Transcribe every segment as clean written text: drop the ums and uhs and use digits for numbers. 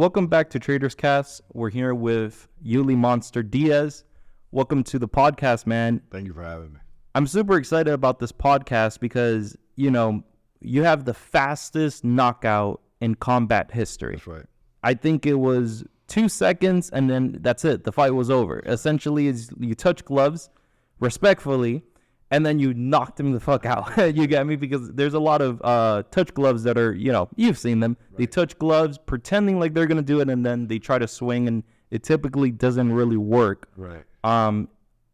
Welcome back to Traders Cast. We're here with ulymonsterdiaz. Welcome to the podcast, man. Thank you for having me. I'm super excited about this podcast because, you have the fastest knockout in combat history. That's right. I think it was 2 seconds and then that's it. The fight was over. Essentially, you touch gloves respectfully and then you knocked him the fuck out. You get me? Because there's a lot of touch gloves that are, you've seen them. Right. They touch gloves pretending like they're going to do it and then they try to swing and it typically doesn't really work. Right.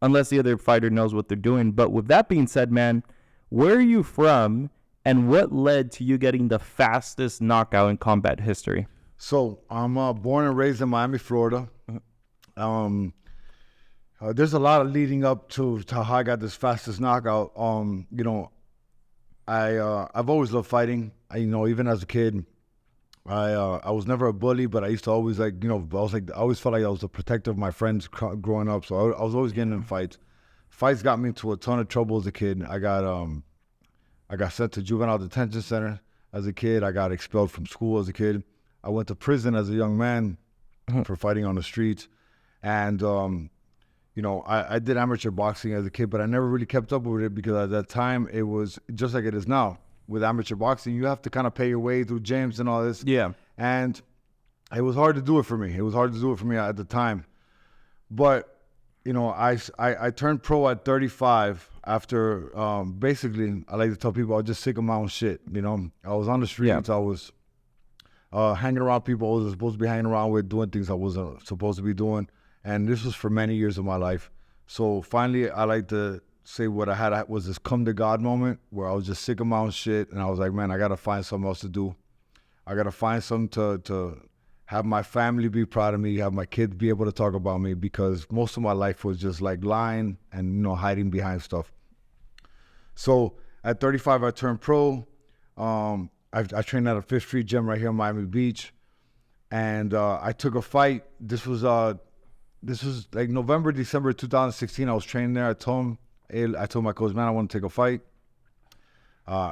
Unless the other fighter knows what they're doing. But with that being said, man, where are you from and what led to you getting the fastest knockout in combat history? So I'm born and raised in Miami, Florida. There's a lot of leading up to how I got this fastest knockout. I've always loved fighting. Even as a kid, I was never a bully, but I used to always I always felt like I was the protector of my friends growing up. So I was always getting in fights. Fights got me into a ton of trouble as a kid. I got sent to juvenile detention center as a kid. I got expelled from school as a kid. I went to prison as a young man for fighting on the streets. And, I did amateur boxing as a kid, but I never really kept up with it because at that time it was just like it is now. With amateur boxing, you have to kind of pay your way through gyms and all this. Yeah. And it was hard to do it for me. It was hard to do it for me at the time. But, I turned pro at 35 after, basically, I like to tell people I was just sick of my own shit. I was on the streets. Yeah. I was hanging around people I wasn't supposed to be hanging around with, doing things I wasn't supposed to be doing. And this was for many years of my life. So finally, I like to say what I had was this come to God moment where I was just sick of my own shit. And I was like, man, I got to find something else to do. I got to find something to have my family be proud of me, have my kids be able to talk about me, because most of my life was just like lying and, hiding behind stuff. So at 35, I turned pro. I trained at a Fifth Street gym right here in Miami Beach. And I took a fight. This was like November, December 2016. I was training there. I told my coach, man, I want to take a fight.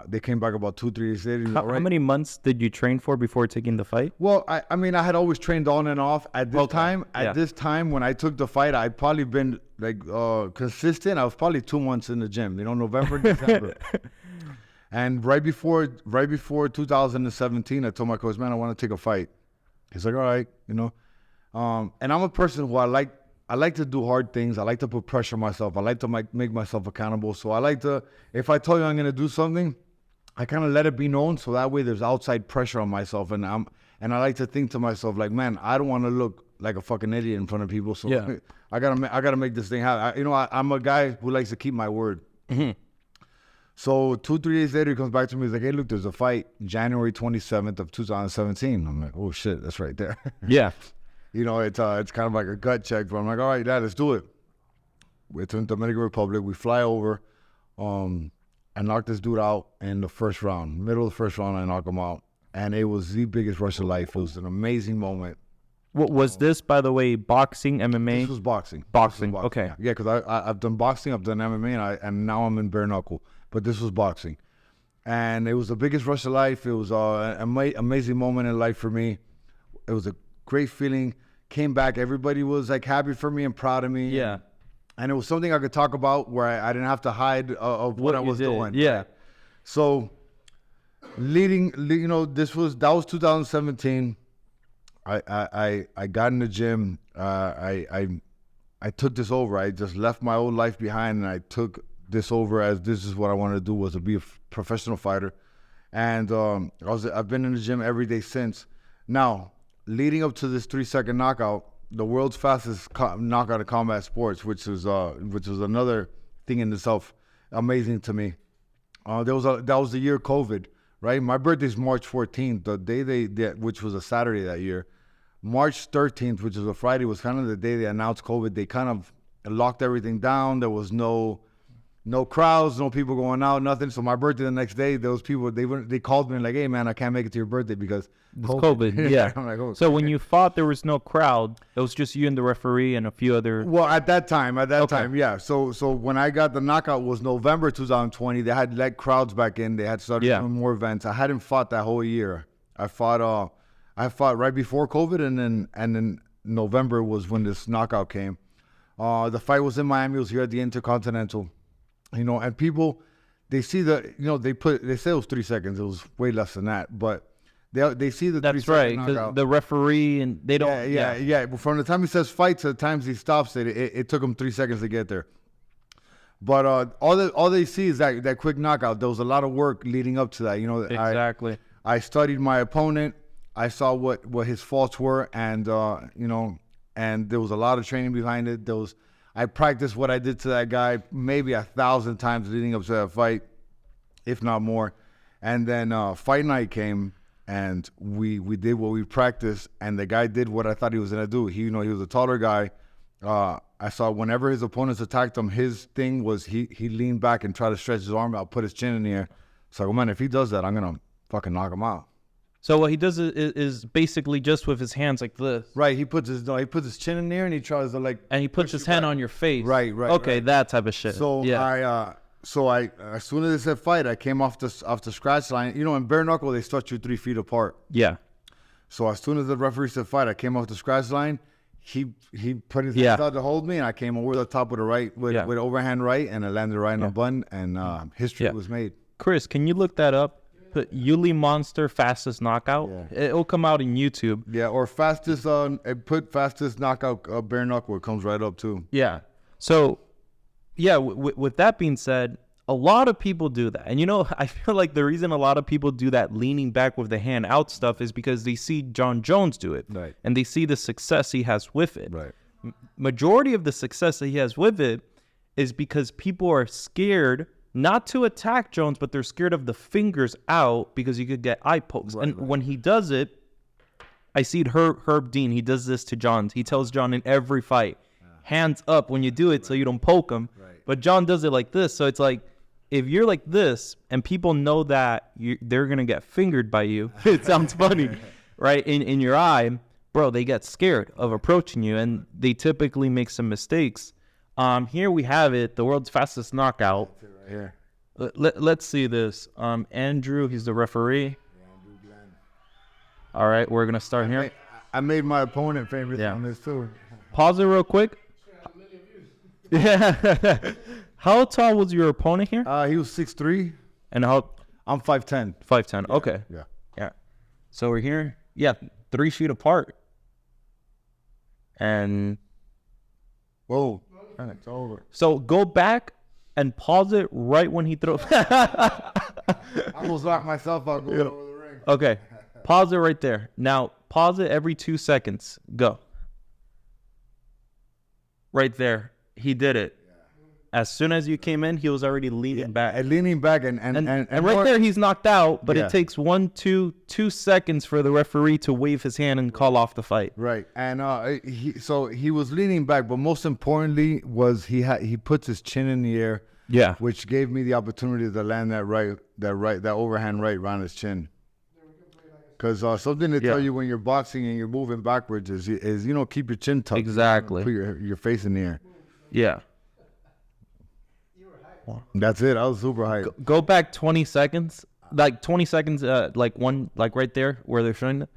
They came back about 2-3 days later. How many months did you train for before taking the fight? Well, I had always trained on and off. At this time, when I took the fight, I'd probably been like consistent. I was probably 2 months in the gym, November, December. And right before 2017, I told my coach, man, I want to take a fight. He's like, all right, and I'm a person who I like to do hard things. I like to put pressure on myself. I like to make myself accountable. So I like to, if I tell you I'm going to do something, I kind of let it be known. So that way there's outside pressure on myself. And I like to think to myself like, man, I don't want to look like a fucking idiot in front of people. So yeah. I gotta make this thing happen. I'm a guy who likes to keep my word. Mm-hmm. So 2-3 days later, he comes back to me. He's like, hey, look, there's a fight January 27th of 2017. I'm like, oh shit, that's right there. Yeah. It's kind of like a gut check, but I'm like, all right, Dad, let's do it. We're to the Dominican Republic. We fly over. I knocked this dude out in the first round. Middle of the first round, I knocked him out. And it was the biggest rush of life. It was an amazing moment. What was this, by the way, boxing, MMA? This was boxing. Boxing, okay. Yeah, because I've done boxing, I've done MMA, and now I'm in bare knuckle. But this was boxing. And it was the biggest rush of life. It was an amazing moment in life for me. It was a great feeling. Came back, everybody was like happy for me and proud of me. Yeah. And it was something I could talk about where I didn't have to hide of what I was doing. Yeah. So that was 2017. I got in the gym. I took this over. I just left my old life behind and I took this over as this is what I wanted to do, was to be a professional fighter. And I've been in the gym every day since. Now, leading up to this 3-second knockout, the world's fastest knockout of combat sports, which was another thing in itself amazing to me. That was the year of COVID, right? My birthday's March 14th, the day which was a Saturday that year. March 13th, which was a Friday, was kind of the day they announced COVID. They kind of locked everything down. There was no crowds, no people going out, nothing. So my birthday the next day, those people, they called me and like, hey man, I can't make it to your birthday because COVID. Yeah. I'm like, oh, so when you fought, there was no crowd. It was just you and the referee and a few other. Well, at that time, yeah. So when I got the knockout was November 2020. They had let crowds back in. They had started doing more events. I hadn't fought that whole year. I fought I fought right before COVID, and then November was when this knockout came. The fight was in Miami. It was here at the Intercontinental. You know, and people, they see the, you know, they say it was 3 seconds. It was way less than that, but they see the 3 That's second right, knockout. because the referee and they don't. Yeah. But from the time he says fight to the time he stops it took him 3 seconds to get there. But all they see is that quick knockout. There was a lot of work leading up to that. You know, Exactly. I studied my opponent. I saw what his faults were, and you know, and there was a lot of training behind it. I practiced what I did to that guy maybe 1,000 times leading up to that fight, if not more. And then fight night came, and we did what we practiced, and the guy did what I thought he was gonna do. He was a taller guy. I saw whenever his opponents attacked him, his thing was he leaned back and tried to stretch his arm out, put his chin in the air. So, man, if he does that, I'm gonna fucking knock him out. So what he does is basically just with his hands like this. Right, he puts his chin in there and he tries to like. And he puts his hand on your face. Right. Okay, right. that type of shit. So yeah. I as soon as it said fight, I came off the scratch line. You know, in bare knuckle they start you 3 feet apart. Yeah. So as soon as the referee said fight, I came off the scratch line. He put his hands out to hold me, and I came over the top with a right with overhand right, and I landed right in the bun, and history was made. Chris, can you look that up? Put Monster fastest knockout. Yeah. It'll come out in YouTube. Yeah, or fastest. Put fastest knockout bare knuckle. It comes right up too. Yeah. So, yeah. With that being said, a lot of people do that, and you know, I feel like the reason a lot of people do that leaning back with the hand out stuff is because they see John Jones do it, right? And they see the success he has with it. Right. Majority of the success that he has with it is because people are scared not to attack Jones, but they're scared of the fingers out because you could get eye pokes. Right, and when he does it, I see Herb Dean. He does this to John. He tells John in every fight, hands up when you do it so you don't poke him. Right. But John does it like this. So it's like, if you're like this and people know that they're going to get fingered by you, it sounds funny, right? In your eye, bro, they get scared of approaching you and they typically make some mistakes. Here we have it, the world's fastest knockout. Right here. Let's see this. Andrew, he's the referee. All right, we're going to start here. I made my opponent famous on this too. Pause it real quick. Yeah. How tall was your opponent here? He was 6'3". And how? I'm 5'10". 5'10". Yeah, Okay. Yeah. So we're here. Yeah, 3 feet apart. And whoa, it's over. So go back and pause it right when he throws. I almost knocked myself out going over the ring. Okay. Pause it right there. Now pause it every 2 seconds. Go. Right there. He did it. As soon as you came in, he was already leaning back. And leaning back and right there, he's knocked out. But it takes 2 seconds for the referee to wave his hand and call off the fight. Right, and he was leaning back, but most importantly was he puts his chin in the air. Yeah, which gave me the opportunity to land that overhand right around his chin. Because something to tell you when you're boxing and you're moving backwards is keep your chin tucked. Exactly. Put your face in the air. Yeah. That's it. I was super hyped. Go back 20 seconds. Like 20 seconds, like right there where they're showing it.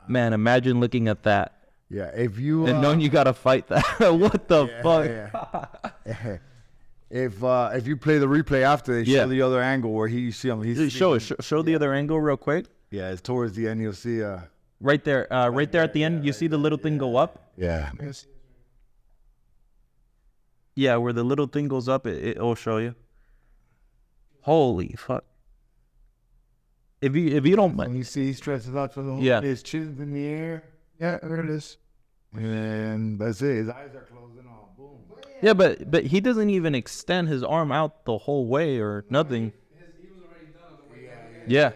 Man, imagine looking at that. Yeah, if you... and knowing you got to fight that. What the fuck? Yeah. If you play the replay after, they show the other angle where you see him. Show the other angle real quick. Yeah, it's towards the end. You'll see... right there at the end, you see the little thing go up? Yeah. Yeah, where the little thing goes up, it'll show you. Holy fuck! If you don't mind, you see, he stretches out for the whole. Yeah. His chin's in the air. Yeah, there it is. And that's it. His eyes are closing off. Boom. Yeah, but he doesn't even extend his arm out the whole way or nothing. He was already done on the way. Yeah.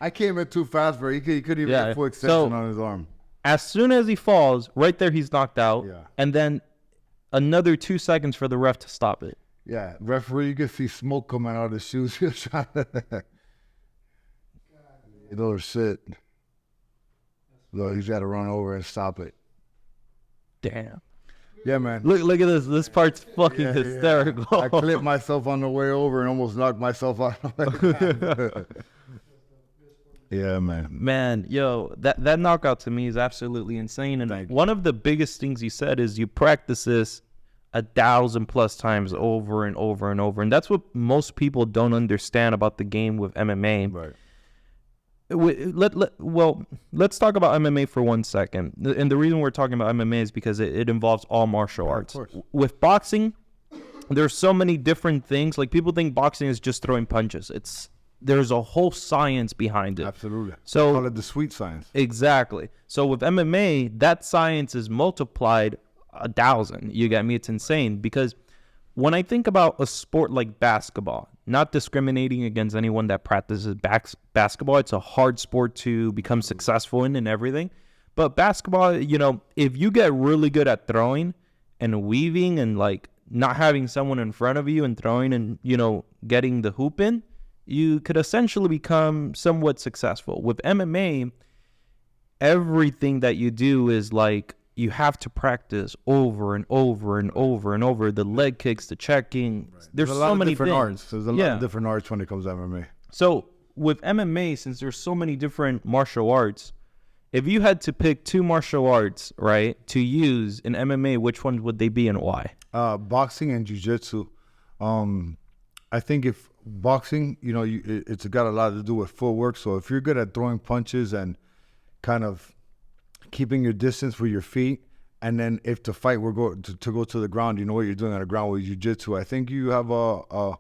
I came in too fast for it. He couldn't even get full extension on his arm. As soon as he falls, right there, he's knocked out. Yeah. And then another 2 seconds for the ref to stop it. Yeah, referee, you can see smoke coming out of his shoes. You know, shit. So he's got to run over and stop it. Damn. Yeah, man. Look at this. This part's fucking hysterical. I clipped myself on the way over and almost knocked myself out. Yeah, man. Man, yo, that knockout to me is absolutely insane. And Thank you. one of the biggest things you said is you practice this 1,000+ times over and over and over. And that's what most people don't understand about the game with MMA. Right. Let's talk about MMA for 1 second. And the reason we're talking about MMA is because it involves all martial arts. Of course. With boxing, there's so many different things. Like, people think boxing is just throwing punches. There's a whole science behind it. Absolutely. So- call it the sweet science. Exactly. So with MMA, that science is multiplied 1,000. You get me? It's insane, because when I think about a sport like basketball, not discriminating against anyone that practices basketball, it's a hard sport to become successful in and everything. But basketball, if you get really good at throwing and weaving and like not having someone in front of you and throwing and, getting the hoop in, you could essentially become somewhat successful. With MMA, everything that you do is like, you have to practice over and over and over and over. The leg kicks, the checking. There's a so lot of many different things. arts. There's a lot of different arts when it comes to MMA. So with MMA, since there's so many different martial arts, if you had to pick 2 martial arts, right, to use in MMA, which ones would they be and why? Boxing and jiu-jitsu. I think if boxing, it's got a lot to do with footwork. So if you're good at throwing punches and kind of keeping your distance with your feet, and then if the fight were to go to the ground, you know what you're doing on the ground with jiu-jitsu, I think you have a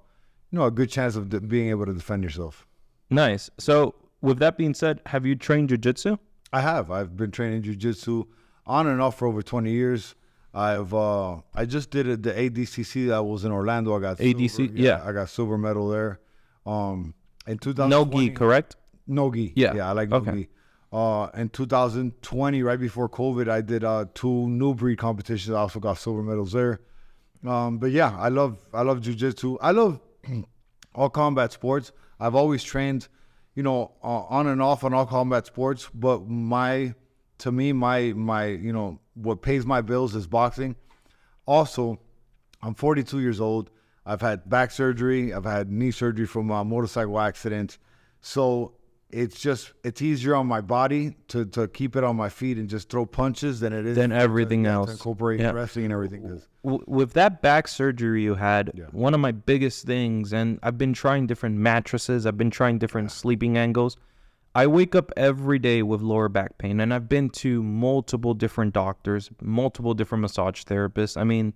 good chance of being able to defend yourself. Nice. So with that being said, have you trained jiu-jitsu? I have. I've been training jiu-jitsu on and off for over 20 years. I just did the ADCC that was in Orlando. I got ADC, silver, yeah. I got silver medal there. In 2020, No gi, correct? No gi. Yeah. I like no Okay. gi. In 2020, right before COVID, I did 2 new breed competitions. I also got silver medals there. But yeah, I love jiu-jitsu. I love all combat sports. I've always trained, on and off on all combat sports. But to me, what pays my bills is boxing. Also, I'm 42 years old. I've had back surgery. I've had knee surgery from a motorcycle accident. So it's easier on my body to keep it on my feet and just throw punches than it is Than everything else. to incorporate Yeah. wrestling and everything. 'Cause With that back surgery you had, Yeah. one of my biggest things, and I've been trying different mattresses, I've been trying different sleeping angles. I wake up every day with lower back pain, and I've been to multiple different doctors, multiple different massage therapists. I mean,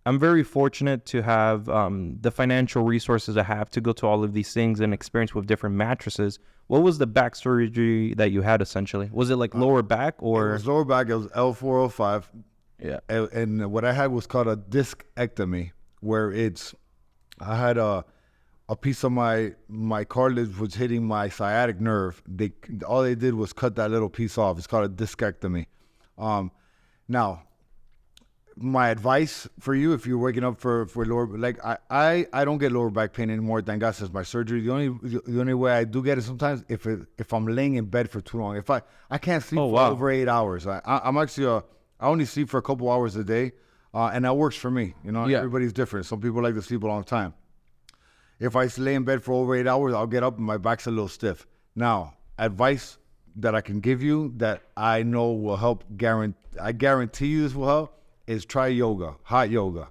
I'm very fortunate to have the financial resources I have to go to all of these things and experience with different mattresses. What was the back surgery that you had essentially? Was it like lower back it or? was lower back. It was L405. Yeah. And what I had was called a discectomy, where I had a piece of my cartilage was hitting my sciatic nerve. All they did was cut that little piece off. It's called a discectomy. Now, my advice for you, if you're waking up for lower, like I don't get lower back pain anymore. Thank God, since my surgery. The only way I do get it sometimes if I'm laying in bed for too long. If I can't sleep for over 8 hours. I'm actually I only sleep for a couple hours a day, and that works for me. Yeah. Everybody's different. Some people like to sleep a long time. If I lay in bed for over 8 hours, I'll get up and my back's a little stiff. Now, advice that I can give you that I know will help. I guarantee you this will help. Is try yoga, hot yoga.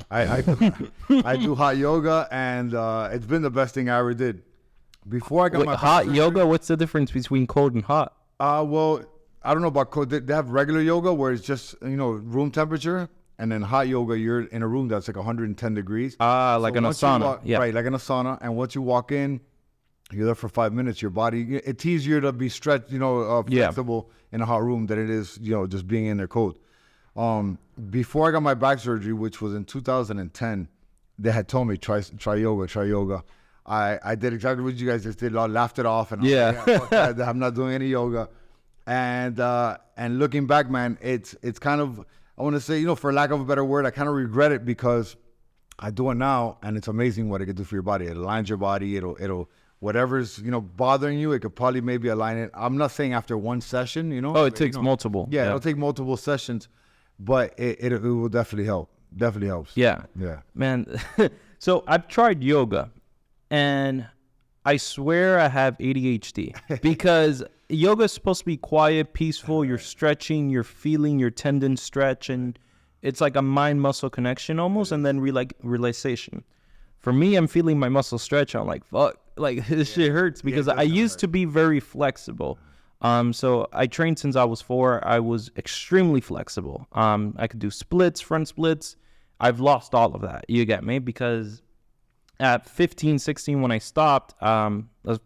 I do hot yoga, and it's been the best thing I ever did. Before I got Wait, my hot surgery- yoga? What's the difference between cold and hot? Well, I don't know about cold. They have regular yoga where it's just room temperature, and then hot yoga you're in a room that's like 110 degrees. Like an once you sauna. Yeah. Right, like in a sauna. And once you walk in, you're there for 5 minutes. Your body, it's easier to be stretched, flexible in a hot room than it is, just being in there cold. Before I got my back surgery, which was in 2010, they had told me try yoga. I did exactly what you guys just did. I laughed it off, and I was like, fuck that, I'm not doing any yoga. And looking back, man, it's kind of, I want to say, for lack of a better word, I kind of regret it because I do it now, and it's amazing what it can do for your body. It aligns your body. It'll whatever's bothering you, it could probably maybe align it. I'm not saying after one session, Oh, it takes multiple. Yeah, it'll take multiple sessions, but it will definitely help. Definitely helps. Yeah. Yeah. Man, so I've tried yoga, and I swear I have ADHD because yoga is supposed to be quiet, peaceful. You're stretching, you're feeling your tendons stretch, and it's like a mind-muscle connection almost, and then relaxation. For me, I'm feeling my muscle stretch. I'm like, fuck, like this shit hurts because I used to be very flexible. So I trained since I was 4. I was extremely flexible. I could do splits, front splits. I've lost all of that. You get me? Because at 15, 16, when I stopped,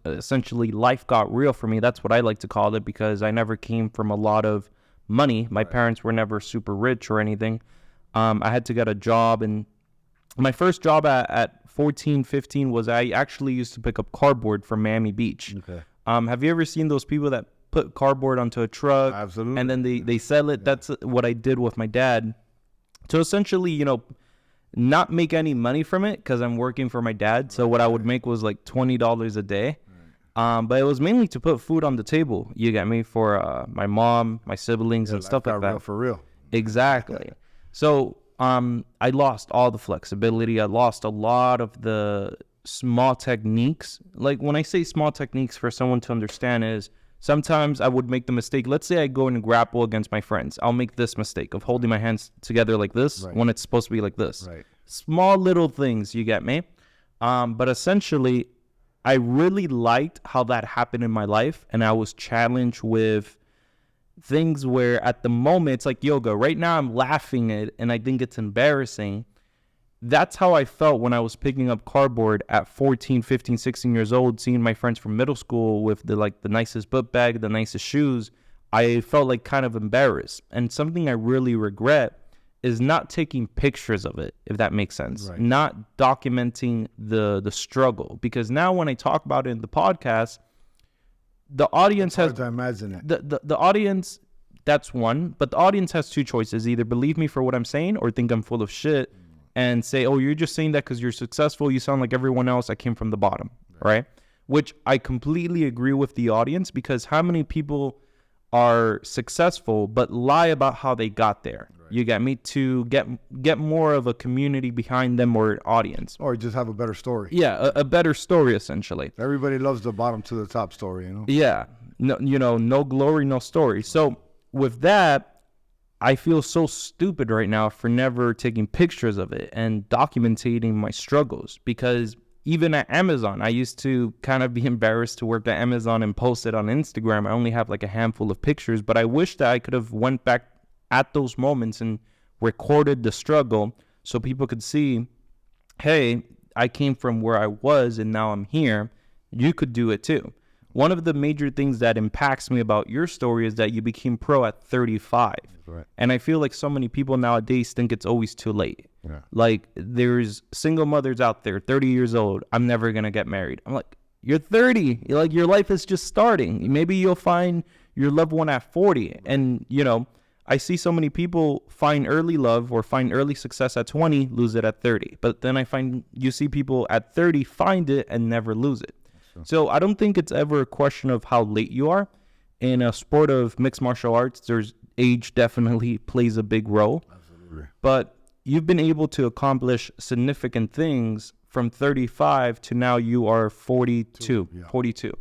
essentially life got real for me. That's what I like to call it because I never came from a lot of money. My parents were never super rich or anything. I had to get a job, and my first job at 14, 15 was I actually used to pick up cardboard from Miami Beach. Okay. Have you ever seen those people that put cardboard onto a truck? Absolutely. And then they sell it? That's what I did with my dad. To essentially, not make any money from it because I'm working for my dad. So what I would make was like $20 a day. But it was mainly to put food on the table. You get me? For my mom, my siblings, and stuff like that. Real for real. Exactly. So I lost all the flexibility. I lost a lot of the small techniques. Like when I say small techniques for someone to understand is sometimes I would make the mistake. Let's say I go in and grapple against my friends. I'll make this mistake of holding my hands together like this when it's supposed to be like this. Right. Small little things, you get me? But essentially, I really liked how that happened in my life. And I was challenged with things where at the moment, it's like yoga. Right now, I'm laughing at it, and I think it's embarrassing. That's how I felt when I was picking up cardboard at 14, 15, 16 years old, seeing my friends from middle school with the nicest book bag, the nicest shoes. I felt like kind of embarrassed. And something I really regret is not taking pictures of it, if that makes sense. Right. Not documenting the struggle. Because now when I talk about it in the podcast, the audience has... Hard to imagine it. The audience, that's one. But the audience has 2 choices. Either believe me for what I'm saying or think I'm full of shit. And say, oh, you're just saying that because you're successful. You sound like everyone else. I came from the bottom, right? Which I completely agree with the audience because how many people are successful but lie about how they got there? Right. You get me? To get more of a community behind them or an audience. Or just have a better story. Yeah, a better story, essentially. Everybody loves the bottom to the top story, Yeah. No, no glory, no story. So with that, I feel so stupid right now for never taking pictures of it and documenting my struggles because even at Amazon, I used to kind of be embarrassed to work at Amazon and post it on Instagram. I only have like a handful of pictures, but I wish that I could have went back at those moments and recorded the struggle so people could see, hey, I came from where I was and now I'm here. You could do it too. One of the major things that impacts me about your story is that you became pro at 35. Right. And I feel like so many people nowadays think it's always too late. Yeah. Like there's single mothers out there, 30 years old. I'm never going to get married. I'm like, you're 30. You're like, your life is just starting. Maybe you'll find your loved one at 40. Right. And, I see so many people find early love or find early success at 20, lose it at 30. But then you see people at 30 find it and never lose it. So I don't think it's ever a question of how late you are. In a sport of mixed martial arts, there's age definitely plays a big role. Absolutely. But you've been able to accomplish significant things from 35 to now you are 42. Yeah. 42.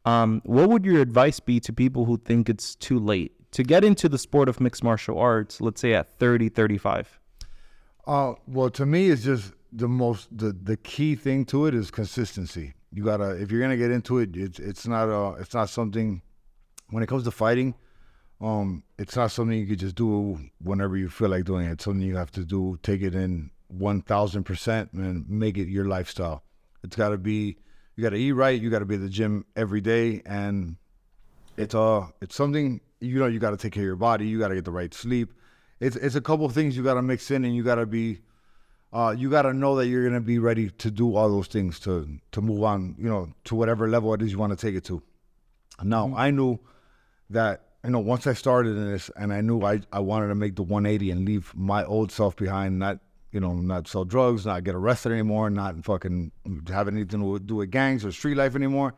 What would your advice be to people who think it's too late to get into the sport of mixed martial arts, let's say at 30, 35? Well, to me, it's just the key thing to it is consistency. You gotta, if you're gonna get into it, it's not something. When it comes to fighting, it's not something you could just do whenever you feel like doing it. It's something you have to do, take it in 1,000% and make it your lifestyle. It's gotta be, you gotta eat right. You gotta be at the gym every day, and it's something you gotta take care of your body. You gotta get the right sleep. It's a couple of things you gotta mix in, and you gotta be. You got to know that you're going to be ready to do all those things to move on, to whatever level it is you want to take it to. Now, I knew that, once I started in this and I knew I wanted to make the 180 and leave my old self behind, not sell drugs, not get arrested anymore, not fucking have anything to do with gangs or street life anymore.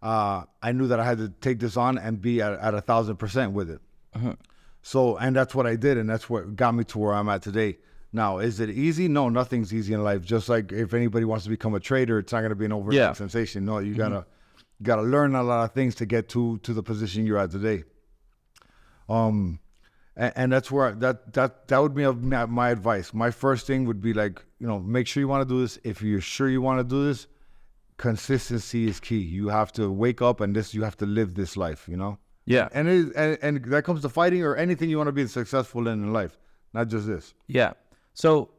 I knew that I had to take this on and be at 1,000% with it. Uh-huh. So, and that's what I did. And that's what got me to where I'm at today. Now, is it easy? No, nothing's easy in life. Just like if anybody wants to become a trader, it's not going to be an overnight sensation. No, you gotta learn a lot of things to get to the position you're at today. And that's where that would be my advice. My first thing would be like, make sure you want to do this. If you're sure you want to do this, consistency is key. You have to wake up and you have to live this life, Yeah. And that comes to fighting or anything you want to be successful in life, not just this. Yeah. So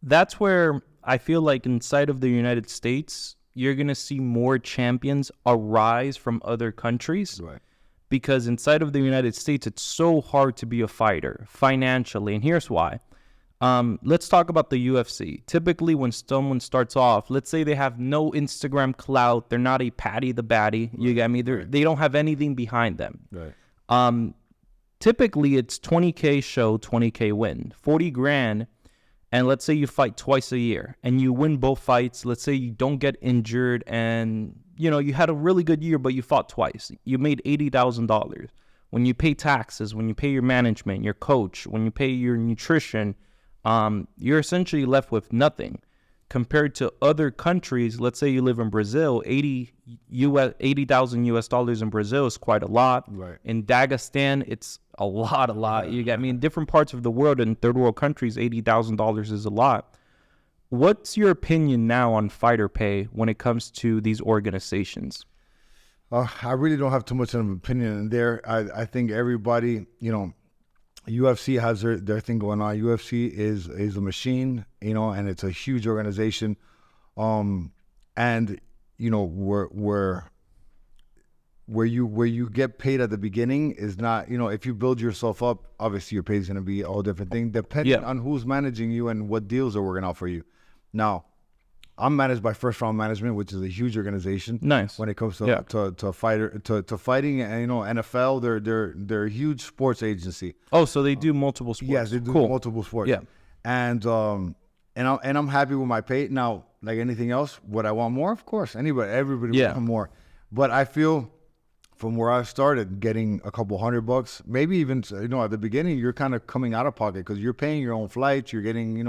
that's where I feel like inside of the United States, you're going to see more champions arise from other countries. Right. Because inside of the United States, it's so hard to be a fighter financially. And here's why. Let's talk about the UFC. Typically, when someone starts off, let's say they have no Instagram clout. They're not a Patty the Batty. You get me? They don't have anything behind them. Right. Typically, it's 20K show, 20K win. 40 grand. And let's say you fight twice a year and you win both fights. Let's say you don't get injured and, you had a really good year, but you fought twice. You made $80,000. When you pay taxes, when you pay your management, your coach, when you pay your nutrition, you're essentially left with nothing. Compared to other countries, let's say you live in Brazil, $80,000 US dollars in Brazil is quite a lot. Right. In Dagestan, it's a lot. You get me? In different parts of the world, in third world countries, $80,000 is a lot. What's your opinion now on fighter pay when it comes to these organizations? I really don't have too much of an opinion in there. I think everybody, UFC has their thing going on. UFC is a machine, and it's a huge organization. And where you get paid at the beginning is not, if you build yourself up, obviously your pay is going to be a whole different thing, depending on who's managing you and what deals are working out for you. Now, I'm managed by First Round Management, which is a huge organization. Nice. When it comes to fighting, and NFL, they're a huge sports agency. Oh, so they do multiple sports. Yes, they do multiple sports. Yeah. And I'm happy with my pay. Now, like anything else, would I want more? Of course, everybody would want more. But I feel from where I started, getting a couple $100, maybe even at the beginning, you're kind of coming out of pocket because you're paying your own flights. You're getting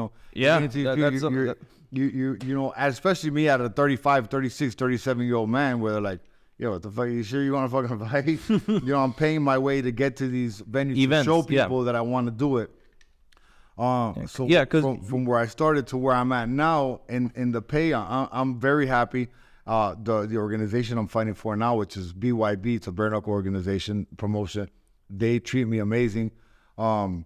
especially me at a 35, 36, 37-year-old man, where they're like, yo, what the fuck? You sure you want to fucking fight? I'm paying my way to get to these venues events, to show people that I want to do it. From where I started to where I'm at now in the pay, I'm very happy. The organization I'm fighting for now, which is BYB, it's a bare knuckle organization promotion. They treat me amazing. I'm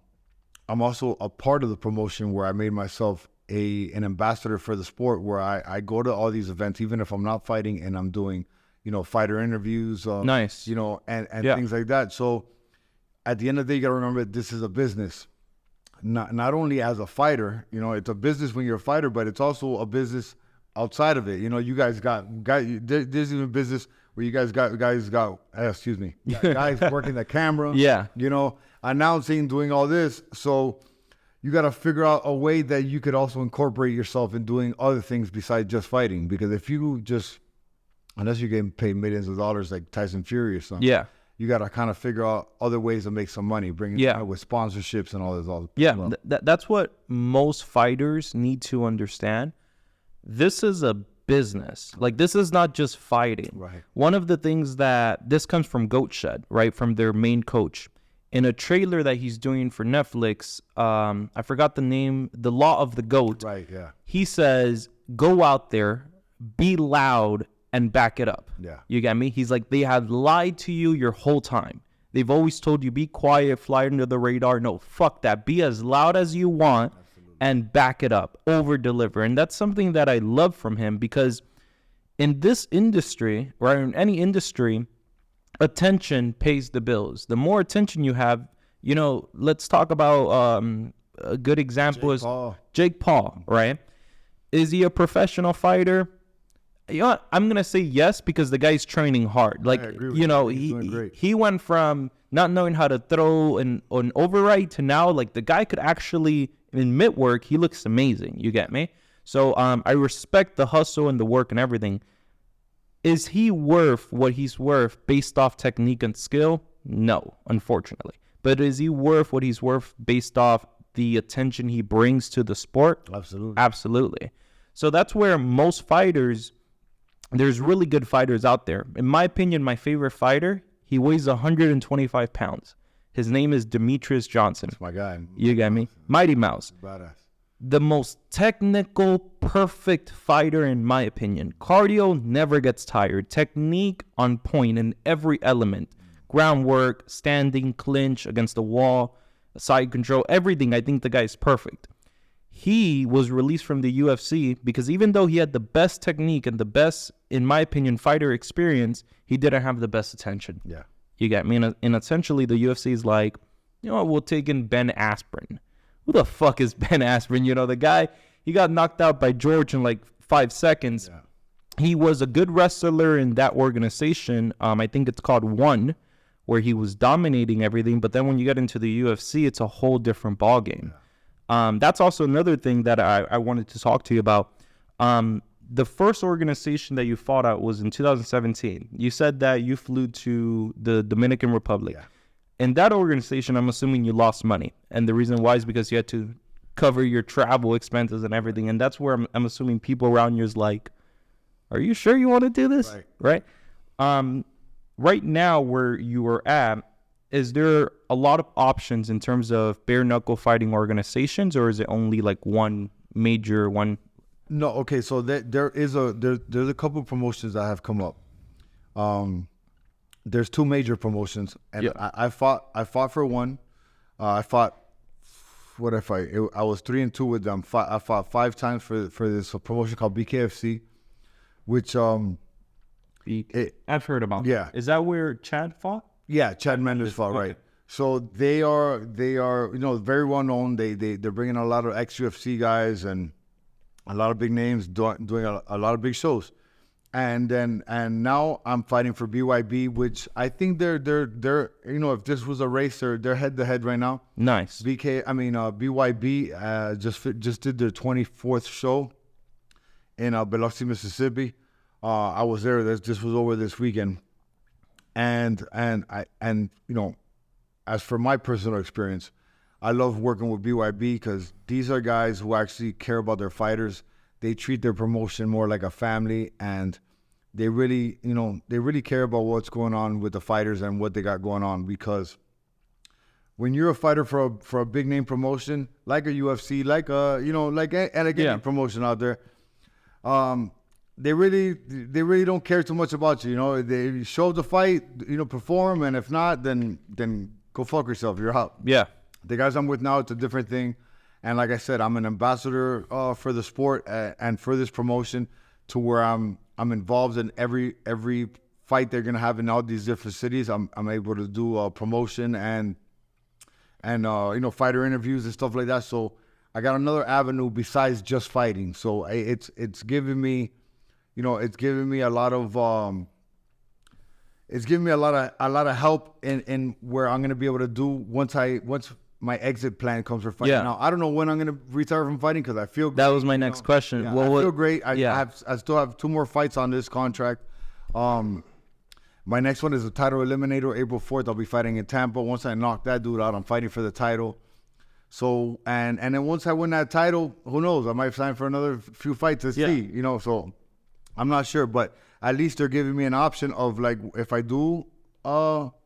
also a part of the promotion where I made myself an ambassador for the sport, where I go to all these events, even if I'm not fighting, and I'm doing, fighter interviews, nice, and things like that. So at the end of the day, you got to remember this is a business. Not only as a fighter, it's a business when you're a fighter, but it's also a business outside of it. You guys there's even business where you guys got guys working the camera, announcing, doing all this. So you got to figure out a way that you could also incorporate yourself in doing other things besides just fighting. Because if you unless you're getting paid millions of dollars like Tyson Fury or something, you got to kind of figure out other ways to make some money, bring it with sponsorships and all this. That's what most fighters need to understand. This is a business. Like, this is not just fighting. Right. One of the things that this comes from Goat Shed, right, from their main coach. In a trailer that he's doing for Netflix, I forgot the name, The Law of the Goat. Right, yeah. He says, go out there, be loud, and back it up. Yeah. You get me? He's like, they have lied to you your whole time. They've always told you, be quiet, fly under the radar. No, fuck that. Be as loud as you want. And back it up, over deliver. And that's something that I love from him, because in this industry, or in any industry, attention pays the bills. The more attention you have, let's talk about a good example Jake Paul, right? Is he a professional fighter? I'm going to say yes, because the guy's training hard. Like, he went from not knowing how to throw an override to now, like, the guy could actually, in mitt work, he looks amazing. You get me? So I respect the hustle and the work and everything. Is he worth what he's worth based off technique and skill? No, unfortunately. But is he worth what he's worth based off the attention he brings to the sport, Absolutely. absolutely. So that's where most fighters, there's really good fighters out there. In my opinion, my favorite fighter, he weighs 125 pounds. His name is Demetrius Johnson. My guy. You got me? Mighty Mouse. Badass. The most technical, perfect fighter in my opinion. Cardio never gets tired. Technique on point in every element. Groundwork, standing, clinch, against the wall, side control, everything. I think the guy is perfect. He was released from the UFC because even though he had the best technique and the best, in my opinion, fighter experience, he didn't have the best attention. Yeah. You got me? And essentially the UFC is like, you know what, we'll take in Ben Askren. Who the fuck is Ben Askren? You know, the guy, he got knocked out by George in like 5 seconds. Yeah. He was a good wrestler in that organization. I think it's called One, where he was dominating everything. But then when you get into the UFC, it's a whole different ballgame. That's also another thing that I wanted to talk to you about. The first organization that you fought at was in 2017. You said that you flew to the Dominican Republic. Yeah. In that organization, I'm assuming you lost money. And the reason why is because you had to cover your travel expenses and everything. And that's where I'm assuming people around you is like, are you sure you want to do this? Right? Right now, where you are at, is there a lot of options in terms of bare knuckle fighting organizations, or is it only like one major one? No, okay. So there's a couple of promotions that have come up. There's two major promotions, and Yeah. I fought for one. I fought. What I fight? I was 3-2 with them. I fought 5 times for this promotion called BKFC, which I've heard about. Yeah. Is that where Chad fought? yeah, Chad Mendes fought, Okay. right? So they are very well known. They're bringing a lot of ex UFC guys and a lot of big names doing a lot of big shows. And now I'm fighting for BYB, which I think they're if this was a race, they're head to head right now. Nice. BYB just did their 24th show in Biloxi, Mississippi. I was there. This was over this weekend, and as for my personal experience, I love working with BYB because these are guys who actually care about their fighters. They treat their promotion more like a family, and they really care about what's going on with the fighters and what they got going on. Because when you're a fighter for a big name promotion like a UFC, like any promotion out there, they really don't care too much about you. You know, they show up the fight, perform, and if not, then go fuck yourself. You're out. Yeah. The guys I'm with now, it's a different thing. And like I said, I'm an ambassador for the sport and for this promotion, to where I'm involved in every fight they're gonna have in all these different cities. I'm able to do promotion and fighter interviews and stuff like that. So I got another avenue besides just fighting. So it's giving me, a lot of a lot of help in where I'm gonna be able to do once my exit plan comes for fighting. Yeah. Now I don't know when I'm gonna retire from fighting because I feel great. That was my next question. Yeah, Well, I feel great. yeah. I still have 2 more fights on this contract. My next one is a title eliminator, April 4th. I'll be fighting in Tampa. Once I knock that dude out, I'm fighting for the title. So and then once I win that title, who knows? I might sign for another few fights to see. So I'm not sure, but at least they're giving me an option of, like, if I do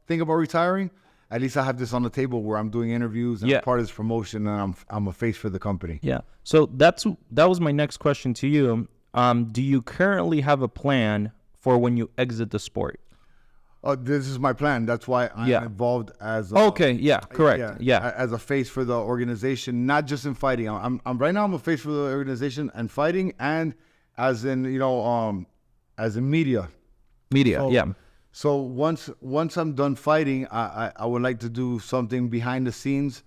think about retiring, at least I have this on the table where I'm doing interviews and I'm part of this promotion, and I'm a face for the company. Yeah. So that was my next question to you. Do you currently have a plan for when you exit the sport? This is my plan. That's why I'm involved as Okay. Yeah. Correct. Yeah. As a face for the organization, not just in fighting. I'm right now. I'm a face for the organization and fighting, and as in as in media. So once I'm done fighting, I would like to do something behind the scenes,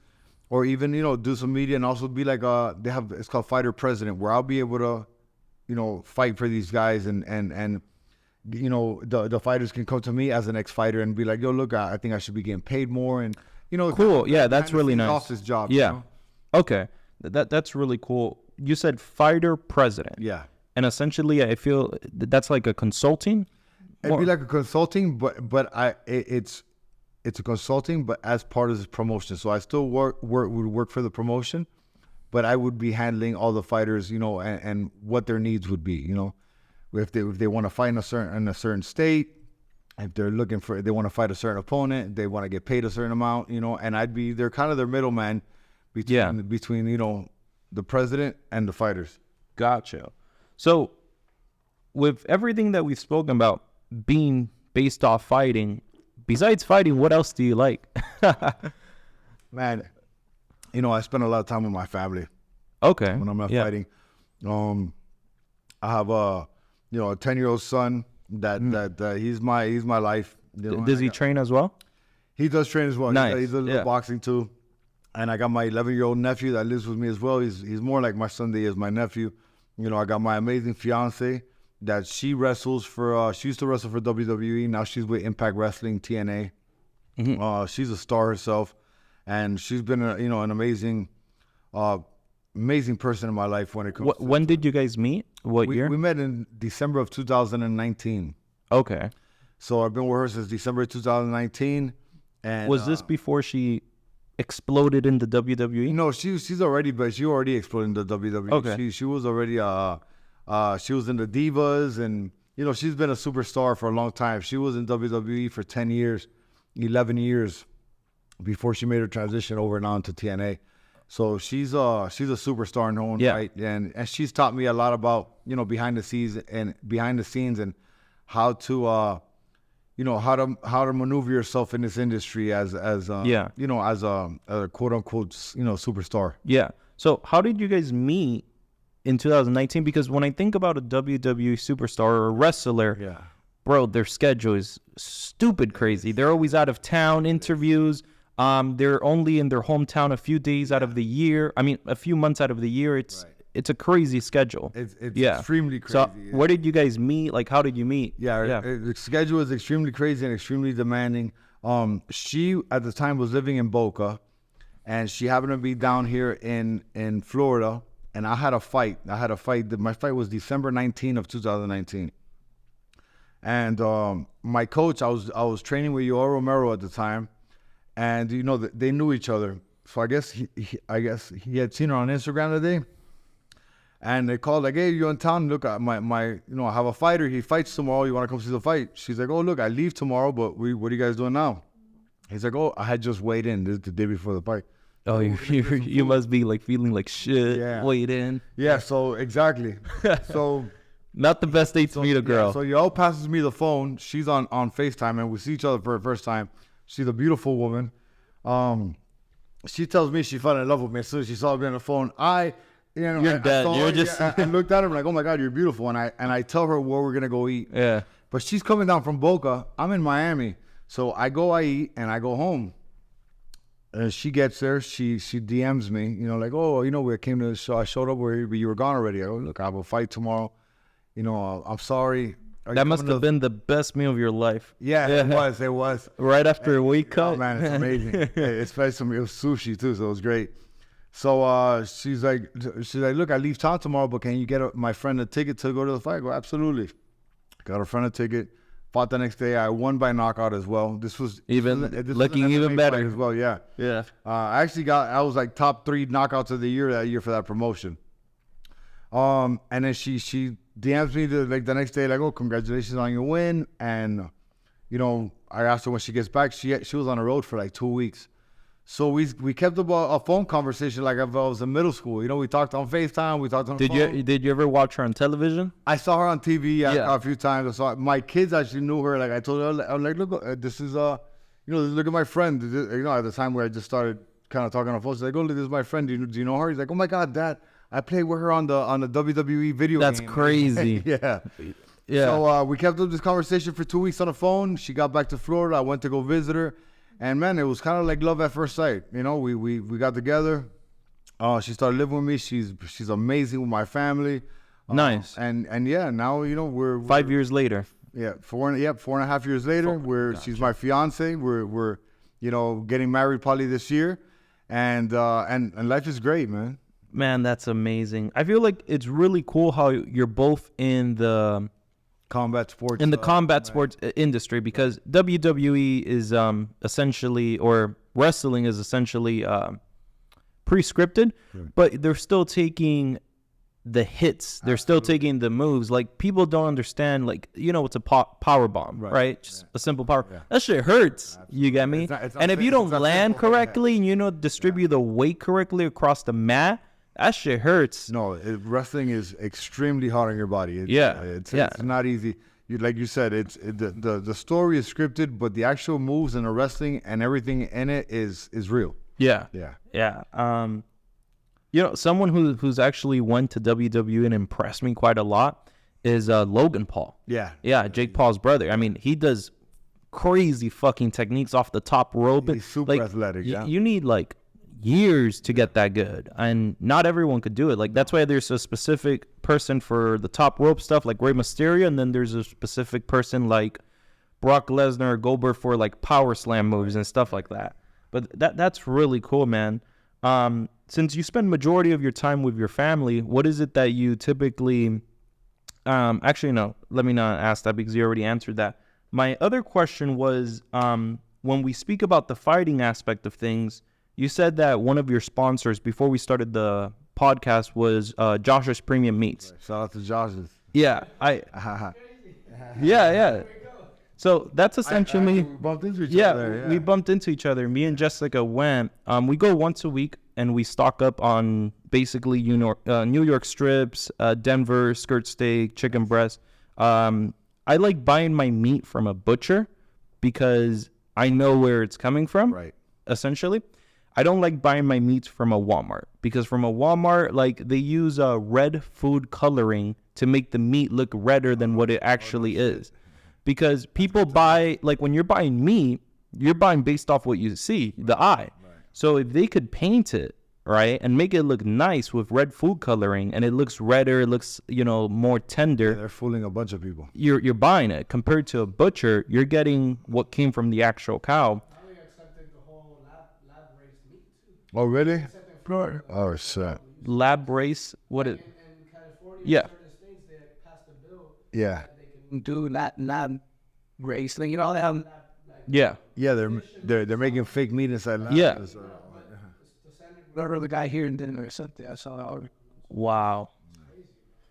or even do some media, and also be like it's called Fighter President, where I'll be able to fight for these guys, and the fighters can come to me as an ex-fighter and be like, yo, look, I think I should be getting paid more, and cool. Yeah, that's really nice. Office job. Yeah. Okay. That's really cool. You said Fighter President. Yeah. And essentially, I feel that's like a consulting. It'd be like a consulting, but it's it's a consulting, but as part of this promotion. So I still would work for the promotion, but I would be handling all the fighters, you know, and what their needs would be, you know, if they want to fight in a certain state, if they're they want to fight a certain opponent, they want to get paid a certain amount, you know, and they're kind of their middleman between, you know, the president and the fighters. Gotcha. So with everything that we've spoken about being based off fighting, besides fighting, what else do you like? Man, you know, I spend a lot of time with my family. Okay. When I'm not fighting. I have a 10-year-old son that he's my life. You know, Does he train as well? He does train as well. Nice. He's a little boxing too. And I got my 11-year-old nephew that lives with me as well. He's more like my son than he is my nephew. You know, I got my amazing fiance that she wrestles for, she used to wrestle for WWE. Now she's with Impact Wrestling, TNA. Mm-hmm. She's a star herself. And she's been an amazing person in my life when it comes to... When did you guys meet? What year? We met in December of 2019. Okay. So I've been with her since December 2019. And was this before she exploded in the WWE? No, she already exploded in the WWE. Okay. She was already she was in the Divas, and you know, she's been a superstar for a long time. She was in WWE for 10 years, 11 years before she made her transition over and on to TNA. So she's a superstar in her own right, and she's taught me a lot about, you know, behind the scenes and how to how to maneuver yourself in this industry as you know, as a quote unquote, you know, superstar. Yeah. So how did you guys meet in 2019? Because when I think about a WWE superstar or a wrestler, bro, their schedule is stupid crazy. They're always out of town, interviews. They're only in their hometown a few days out of the year. I mean, a few months out of the year. It's a crazy schedule. It's extremely crazy. So where did you guys meet? Like, how did you meet? The schedule is extremely crazy and extremely demanding. She at the time was living in Boca, and she happened to be down here in Florida. And I had a fight. My fight was December 19 of 2019. And my coach, I was training with Yoel Romero at the time, and you know they knew each other. So I guess he had seen her on Instagram today. And they called like, hey, you in town? Look, I have a fighter. He fights tomorrow. You want to come see the fight? She's like, oh, look, I leave tomorrow, but what are you guys doing now? He's like, oh, I had just weighed in. This is the day before the fight. Oh, you must be like feeling like shit. Weighed in. Yeah. So exactly. So not the best day to meet a girl. So Yoel passes me the phone. She's on FaceTime, and we see each other for the first time. She's a beautiful woman. She tells me she fell in love with me as soon as she saw me on the phone. You're dead. I looked at her like, oh my God, you're beautiful. And I tell her where we're gonna go eat. Yeah. But she's coming down from Boca. I'm in Miami. So I eat, and I go home. And she gets there. She DMs me, you know, like, oh, you know, we came to the show. I showed up where you were gone already. I go, look, I have a fight tomorrow. You know, I'm sorry. That must have been the best meal of your life. Yeah, it was. Right after a weight cut. Oh man, it's amazing. Especially it was sushi too, so it was great. So she's like, look, I leave town tomorrow, but can you get my friend a ticket to go to the fight? I go, absolutely. Got her friend a ticket. Fought the next day. I won by knockout as well. This was looking even better as well. Yeah. I was like top 3 knockouts of the year that year for that promotion. And then she DMs me the next day, like, oh, congratulations on your win. And you know, I asked her when she gets back. She was on the road for like 2 weeks. So we kept up a phone conversation like if I was in middle school. You know, we talked on FaceTime. We talked on the phone. Did you ever watch her on television? I saw her on TV a few times. I saw my kids actually knew her. Like I told her, I'm like, look, this is look at my friend. You know, at the time where I just started kind of talking on the phone, she's like, oh, look, this is my friend. Do you know her? He's like, oh my God, Dad, I played with her on the WWE video game. That's crazy. Yeah. So we kept up this conversation for 2 weeks on the phone. She got back to Florida. I went to go visit her. And man, it was kind of like love at first sight. You know, we got together. She started living with me. She's amazing with my family. Nice. And yeah, now you know we're 5 years later. Yeah, 4.5 years later. She's my fiance. We're you know, getting married probably this year, and life is great, man. Man, that's amazing. I feel like it's really cool how you're both in the combat sports. in the combat sports industry, because WWE is essentially, or wrestling is essentially pre-scripted, but they're still taking the hits. They're still taking the moves. Like, people don't understand, like, it's a power bomb, right? Just a simple power. That shit hurts. You get me? It's not and if you don't land simple. correctly and distribute the weight correctly across the mat, that shit hurts. No, wrestling is extremely hard on your body. It's It's not easy. Like you said, the story is scripted, but the actual moves and the wrestling and everything in it is real. Yeah. Yeah. Someone who's actually went to WWE and impressed me quite a lot is Logan Paul. Yeah. Jake Paul's brother. I mean, he does crazy fucking techniques off the top rope. He's super athletic. Yeah. You need like years to get that good, and not everyone could do it. Like, that's why there's a specific person for the top rope stuff, like Rey Mysterio, and then there's a specific person like Brock Lesnar or Goldberg for like power slam moves and stuff like that. But that's really cool, man. Since you spend majority of your time with your family, what is it that you typically actually, no, let me not ask that because you already answered that. My other question was, when we speak about the fighting aspect of things, you said that one of your sponsors before we started the podcast was Josh's Premium Meats. Shout out to Josh's. Yeah, yeah. So that's essentially. We bumped into each other. Yeah, we bumped into each other. Me and Jessica went. We go once a week and we stock up on basically New York strips, Denver skirt steak, chicken breast. I like buying my meat from a butcher because I know where it's coming from. Right. Essentially. I don't like buying my meats from a Walmart because from a Walmart, like, they use red food coloring to make the meat look redder than what it actually is. Because people buy, like, when you're buying meat, you're buying based off what you see, the eye. So if they could paint it, right, and make it look nice with red food coloring, and it looks redder, it looks, more tender. Yeah, they're fooling a bunch of people. You're buying it. Compared to a butcher, you're getting what came from the actual cow. Oh, really? Oh, shit. Lab race, what it? In California, Yeah. certain states, they passed a bill Yeah. that they can do lab race, like, all that. Yeah. Yeah, they're making fake meat inside labs. Yeah. the standard Or the guy here in Denver or something. I saw. Wow.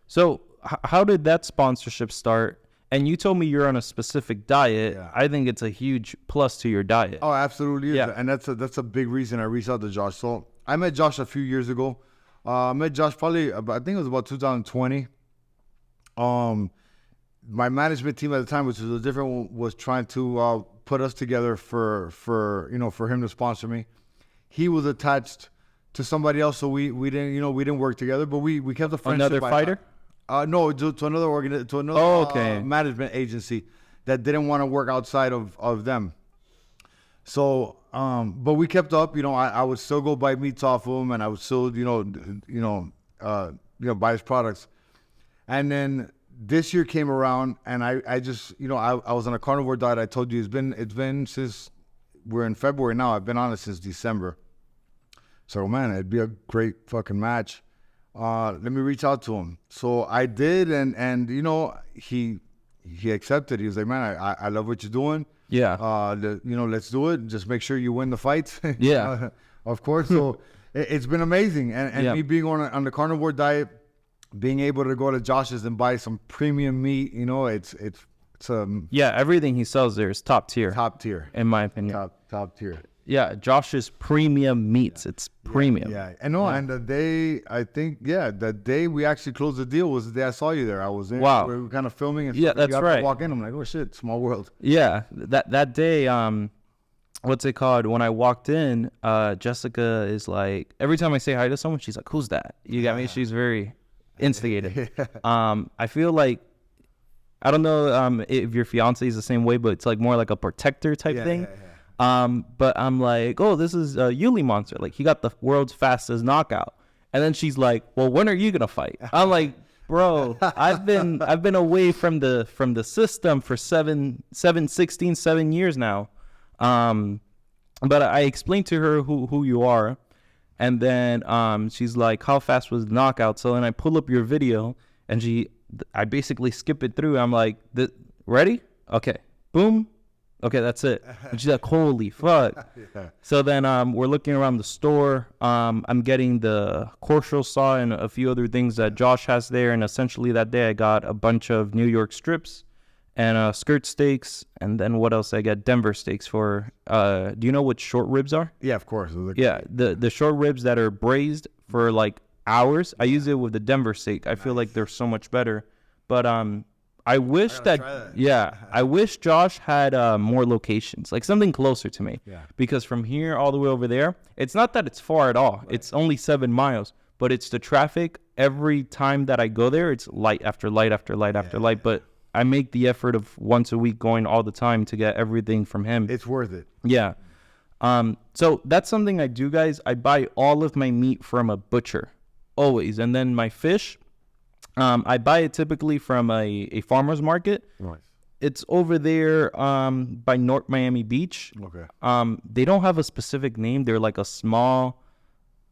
So how did that sponsorship start? And you told me you're on a specific diet. Yeah. I think it's a huge plus to your diet. Oh, absolutely. Yeah. And that's a big reason I reached out to Josh. So I met Josh a few years ago. I met Josh probably, I think it was about 2020. My management team at the time, which was a different one, was trying to put us together for him to sponsor me. He was attached to somebody else, so we didn't work together, but we kept the friendship. Another fighter? No, to another management agency that didn't want to work outside of them. So, but we kept up. I would still go buy meats off of him, and I would still, buy his products. And then this year came around, and I just, I was on a carnivore diet. I told you it's been since we're in February now. I've been on it since December. So, man, it'd be a great fucking match. Let me reach out to him. So I did, and he accepted. He was like, man, I love what you're doing. Yeah. Let's do it. Just make sure you win the fight. Yeah. Of course. So it's been amazing. And Yeah. me being on the carnivore diet, being able to go to Josh's and buy some premium meat, it's Yeah, everything he sells there is top tier. top tier. In my opinion. Top tier. Yeah, Josh's Premium Meats. It's premium. Yeah, and the day we actually closed the deal was the day I saw you there. I was there. Wow. We were kind of filming. And Yeah, stuff. You that's have to right. Walk in. I'm like, oh shit, small world. Yeah, that day, what's it called? When I walked in, Jessica is like, every time I say hi to someone, she's like, who's that? You got me? She's very instigated. I feel like, I don't know if your fiance is the same way, but it's like more like a protector type thing. Yeah. But I'm like, oh, this is Uli Monster. Like, he got the world's fastest knockout. And then she's like, well, when are you gonna fight? I'm like, bro, I've been away from the system for 7 years now. But I explained to her who you are, and then she's like, how fast was the knockout? So then I pull up your video, and she I basically skip it through. I'm like, ready? Okay. Boom. Okay, that's it. And she's like, holy fuck. Yeah. So then we're looking around the store. I'm getting the cordial saw and a few other things that Josh has there. And essentially that day I got a bunch of New York strips and skirt steaks. And then what else? I got Denver steaks for, do you know what short ribs are? Yeah, of course. Yeah, the short ribs that are braised for like hours. I use it with the Denver steak. I feel like they're so much better. But I wish that. Yeah, I wish Josh had more locations, like something closer to me. Yeah. Because from here all the way over there, it's not that it's far at all. Right. It's only 7 miles, but it's the traffic. Every time that I go there, it's light after light after light after light. But I make the effort of once a week going all the time to get everything from him. It's worth it. Yeah. So that's something I do, guys. I buy all of my meat from a butcher, always, and then my fish. I buy it typically from a farmer's market. Nice. It's over there by North Miami Beach. Okay. They don't have a specific name. They're like a small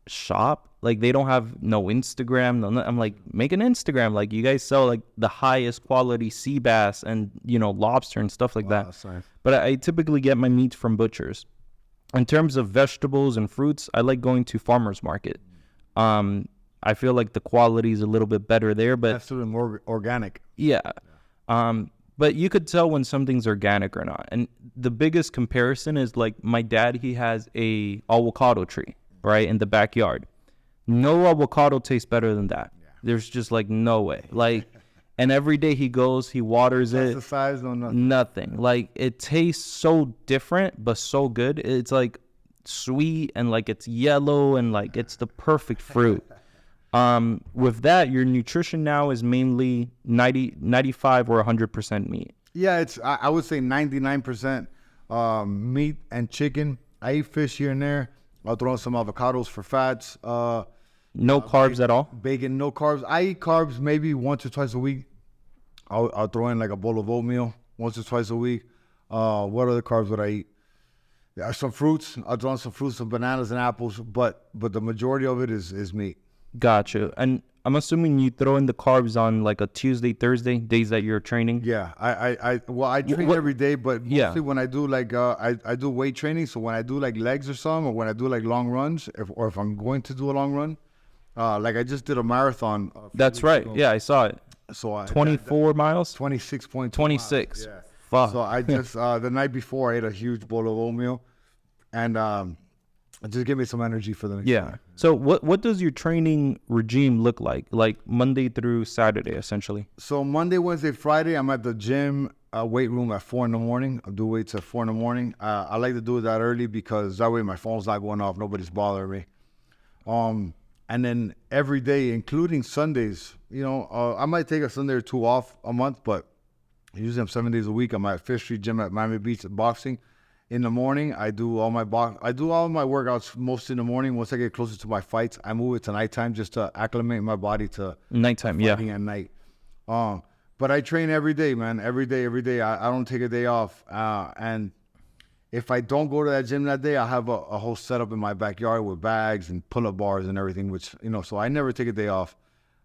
shop. Like they don't have no Instagram. I'm like, make an Instagram. Like you guys sell like the highest quality sea bass and lobster and stuff like that. That's nice. But I typically get my meat from butchers. In terms of vegetables and fruits, I like going to farmer's market. I feel like the quality is a little bit better there, but that's sort of more organic. Yeah. But you could tell when something's organic or not. And the biggest comparison is like my dad, he has a avocado tree, right, in the backyard. No avocado tastes better than that. Yeah. There's just like no way. Like, and every day he goes, he waters it. The size, no nothing. Nothing. Like it tastes so different, but so good. It's like sweet and like it's yellow and like it's the perfect fruit. With that, your nutrition now is mainly 95 or 100% meat. Yeah, I would say 99% meat and chicken. I eat fish here and there. I'll throw in some avocados for fats. No carbs at all? Bacon, no carbs. I eat carbs maybe once or twice a week. I'll throw in like a bowl of oatmeal once or twice a week. What other carbs would I eat? Yeah, some fruits. I'll throw in some fruits, some bananas and apples, but the majority of it is meat. Gotcha. And I'm assuming you throw in the carbs on like a Tuesday, Thursday, days that you're training? Yeah, I train every day, but mostly when I do like I do weight training. So when I do like legs or something, or when I do like long runs, if I'm going to do a long run, like I just did a marathon. That's right. ago. Yeah, I saw it. So 24 miles? 26.2 26. miles. Yeah. Fuck. So I just the night before I ate a huge bowl of oatmeal, and just give me some energy for the next day. So what does your training regime look like? Like Monday through Saturday, essentially? So Monday, Wednesday, Friday, I'm at the gym, weight room at 4 a.m. I do weights at 4 a.m. I like to do it that early because that way my phone's not going off. Nobody's bothering me. And then every day, including Sundays, I might take a Sunday or two off a month, but usually I'm 7 days a week. I'm at Fifth Street Gym at Miami Beach at boxing. In the morning, I do all my workouts most in the morning. Once I get closer to my fights, I move it to nighttime just to acclimate my body to nighttime. Fighting at night. But I train every day, man. Every day. I don't take a day off. And if I don't go to that gym that day, I have a whole setup in my backyard with bags and pull-up bars and everything. Which so I never take a day off.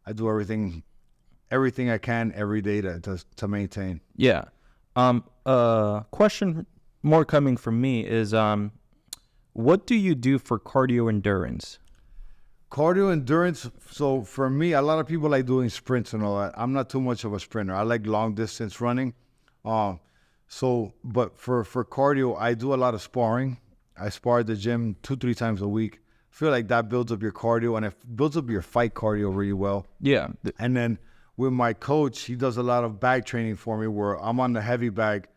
I do everything I can every day to maintain. Yeah. Question more coming from me is what do you do for cardio endurance? Cardio endurance, so for me, a lot of people like doing sprints and all that. I'm not too much of a sprinter. I like long distance running. But for cardio, I do a lot of sparring. I spar at the gym 2-3 times a week. I feel like that builds up your cardio and it builds up your fight cardio really well. Yeah. And then with my coach, he does a lot of bag training for me where I'm on the heavy bag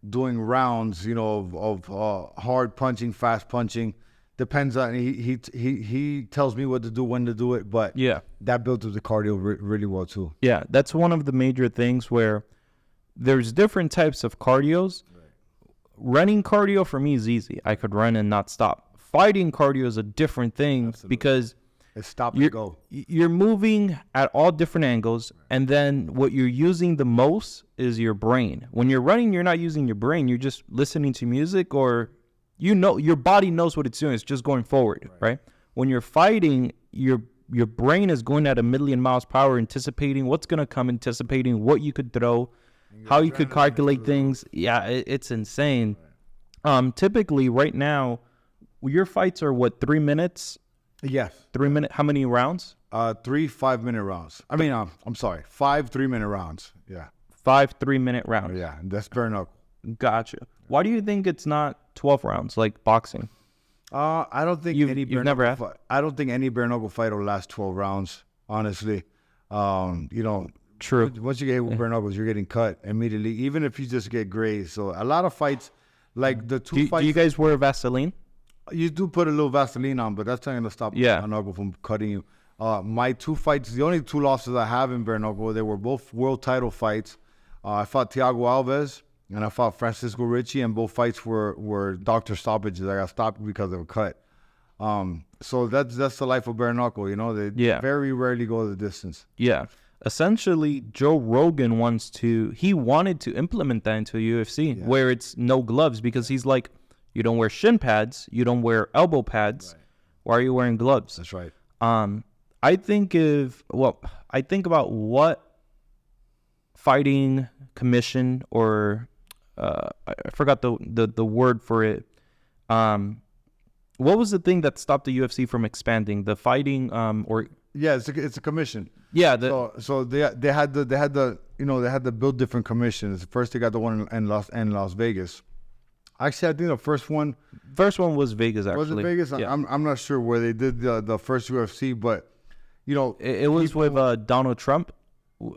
doing rounds, of hard punching, fast punching. Depends on he tells me what to do, when to do it, but that builds up the cardio really well too. Yeah, that's one of the major things where there's different types of cardios. Right. Running cardio for me is easy. I could run and not stop. Fighting cardio is a different thing. Absolutely. Because it's stop and go. You're moving at all different angles, and then what you're using the most is your brain. When you're running, you're not using your brain. You're just listening to music, or your body knows what it's doing. It's just going forward, right? When you're fighting, you're your brain is going at 1,000,000 miles per hour, anticipating what's gonna come, anticipating what you could throw, how you could calculate things. Yeah, it's insane. Typically right now, your fights are what, 3 minutes? Yes. 3 minute. How many rounds? 3 5-minute rounds. I mean, I'm sorry, 5 3-minute rounds. Yeah. 5 3-minute rounds. Yeah, that's bare knuckle. Gotcha. Why do you think it's not 12 rounds like boxing? I don't think You've never had? I don't think any bare knuckle fight will last 12 rounds. Honestly, you know, True. once you get hit with bare knuckles, you're getting cut immediately. Even if you just get grazed. So a lot of fights, like the two fights, Do you guys wear Vaseline? you do put a little Vaseline on, but that's not gonna stop a knuckle from cutting you. My 2 fights, the only 2 losses I have in bare knuckle, they were both world title fights. I fought Thiago Alves and I fought Francisco Ricci, and both fights were doctor stoppages. I got stopped because of a cut. So that's the life of bare knuckle, you know. They very rarely go the distance. Yeah. Essentially, Joe Rogan wanted to implement that into UFC where it's no gloves, because he's like, you don't wear shin pads, you don't wear elbow pads. Right. Why are you wearing gloves? That's right. I think about what fighting commission, or I forgot the word for it. What was the thing that stopped the UFC from expanding? The fighting it's a commission. Yeah. So they had to build different commissions. First they got the one in Las Vegas. Actually, I think the first one was Vegas. Actually, was it Vegas? Yeah. I'm not sure where they did the first UFC, but you know, it was with Donald Trump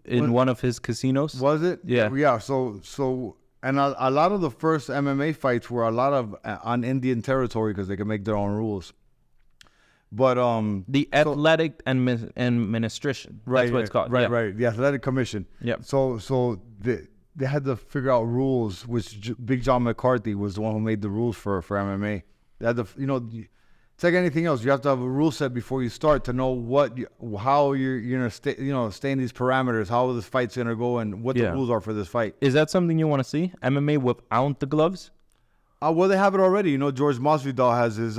in one of his casinos. Was it? Yeah. Yeah. So. And a lot of the first MMA fights were a lot of on Indian territory because they could make their own rules. But the athletic administration, that's what it's called. Right. The athletic commission. Yeah. So they had to figure out rules, which Big John McCarthy was the one who made the rules for MMA. They had to, it's like anything else. You have to have a rule set before you start to know how you're gonna stay in these parameters, how this fight's gonna go, and what the rules are for this fight. Is that something you want to see? MMA without the gloves? Well, they have it already. George Masvidal has his